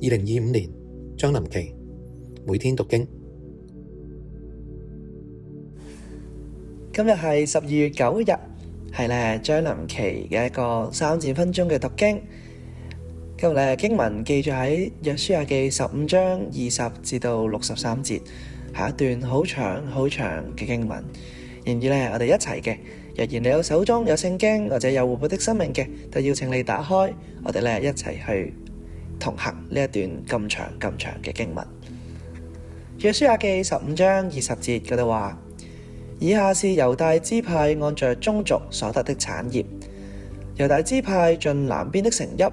2025年將臨期每天讀經。今日係12月9日，係咧將臨期嘅一個3至5分鐘嘅讀經。今日咧經文記載喺約書亞記15章20至到63節，係一段好長好長嘅經文。然而咧，我哋一齊嘅，若然你有手中有聖經或者有活潑的生命嘅，就邀請你打開，我哋咧一齊去同行呢一段咁長嘅經文。約書亞記15章20節嗰度話：以下是猶大支派按着宗族所得的產業。猶大支派進南邊的城邑，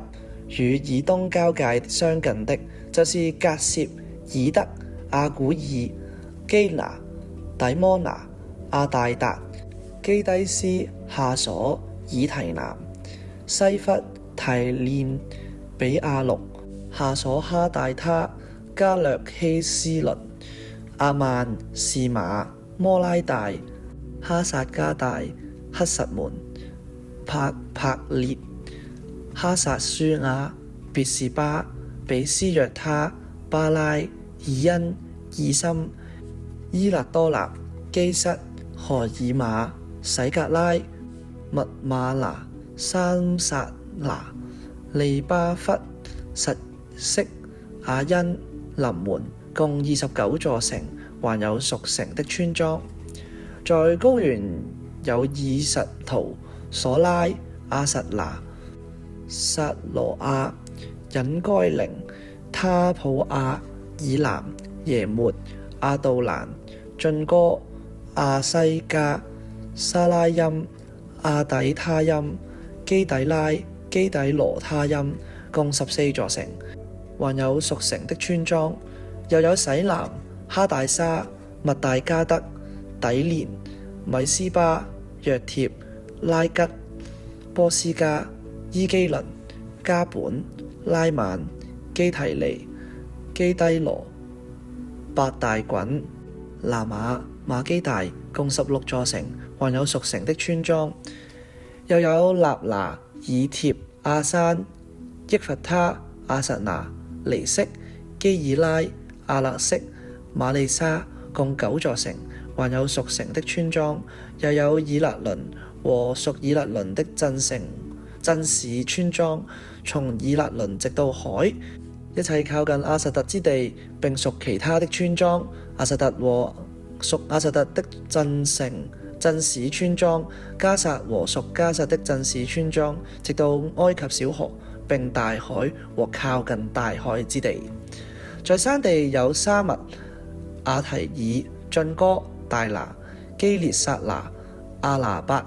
與以東交界相近的，就是革涉、以德、亞古爾、基拿、底摩拿、亞大達、基低斯、夏瑣、以提南、西弗、提念、比亞錄、夏瑣哈大他、加略希斯倫、亞曼、士馬、摩拉大、哈撒加大、克實門、帕列、哈撒書亞、別是巴、比斯約他、巴拉、以恩、以森、伊勒多納、基瑟、何爾瑪、洗革拉、密瑪拿、三撒拿、利巴弗、實色、亞恩、臨門，共29座城，還有屬城的村莊。在高原有以實圖、所拉、亞實拿、撒羅亞、隱該寧、他普亞、以南、耶末、亞杜蘭、晉哥、亞西加、沙拉音、亞底他音、基底拉、基底羅他音，共14座城，還有屬城的村莊。又有洗南、哈大沙、密大加德、底連、米斯巴、約帖、拉吉、波斯加、伊基倫、加本、拉曼、基提尼、基低羅、伯大滾、拿馬、馬基大，共16座城，還有屬城的村莊。又有納拿、以帖、亞山、益弗他、亞實拿、尼色、基爾拉、亞勒色、瑪利沙，共9座城，還有屬城的村莊。又有以勒倫和屬以勒倫的鎮市村莊，從以勒倫直到海，一切靠近亞實突之地，並屬其他的村莊。亞實突和屬亞實突的鎮市村莊，迦薩和屬迦薩的鎮市村莊，直到埃及小河，並大海和靠近大海之地。在山地有沙密、亞提爾、晉哥、大拿、基列撒拿、亞拿伯、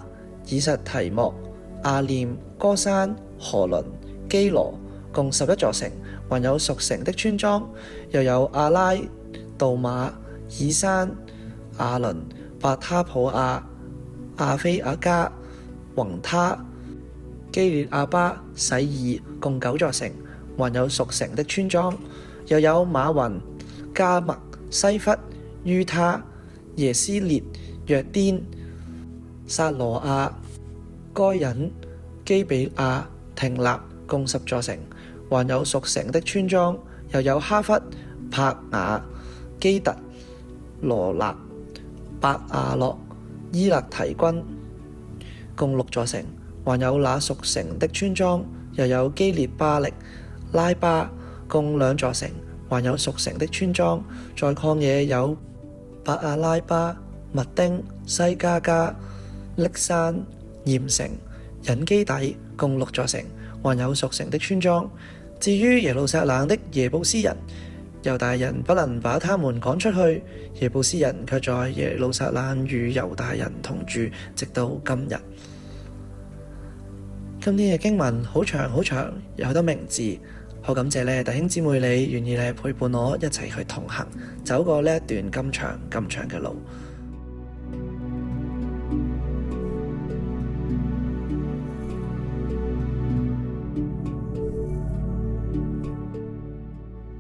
以實提莫、亞念、歌珊、何倫、基羅，共11座城，還有屬城的村莊。又有亞拉、杜馬、以山、亞倫、伯他普亞、亞非亞加、宏他、基列亞巴、洗爾，共9座城，還有屬城的村莊。又有馬雲、加麥、西弗、於他、耶斯列、約甸、撒羅亞、該隱、基比亞、亭納，共10座城，還有屬城的村莊。又有哈弗、帕雅、基特、羅納、伯亞洛、伊勒提君，共6座城，還有那屬城的村莊。又有基列巴力、拉巴，共2座城，還有屬城的村莊。在曠野有伯亞拉巴、麥丁、西加加、力山、鹽城、隱基底，共6座城，還有屬城的村莊。至於耶路撒冷的耶布斯人，猶大人不能把他們趕出去，耶布斯人卻在耶路撒冷與猶大人同住，直到今日。今天嘅經文好長好長，有好多名字。好感謝咧，弟兄姊妹你願意咧陪伴我一齊去同行，走過呢一段咁長嘅路。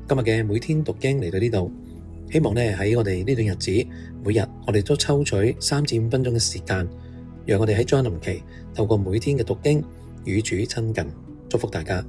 今日嘅每天讀經嚟到呢度，希望咧喺我哋呢段日子，每日我哋都抽取3至5分鐘嘅時間，讓我哋喺將臨期透過每天嘅讀經與主親近，祝福大家。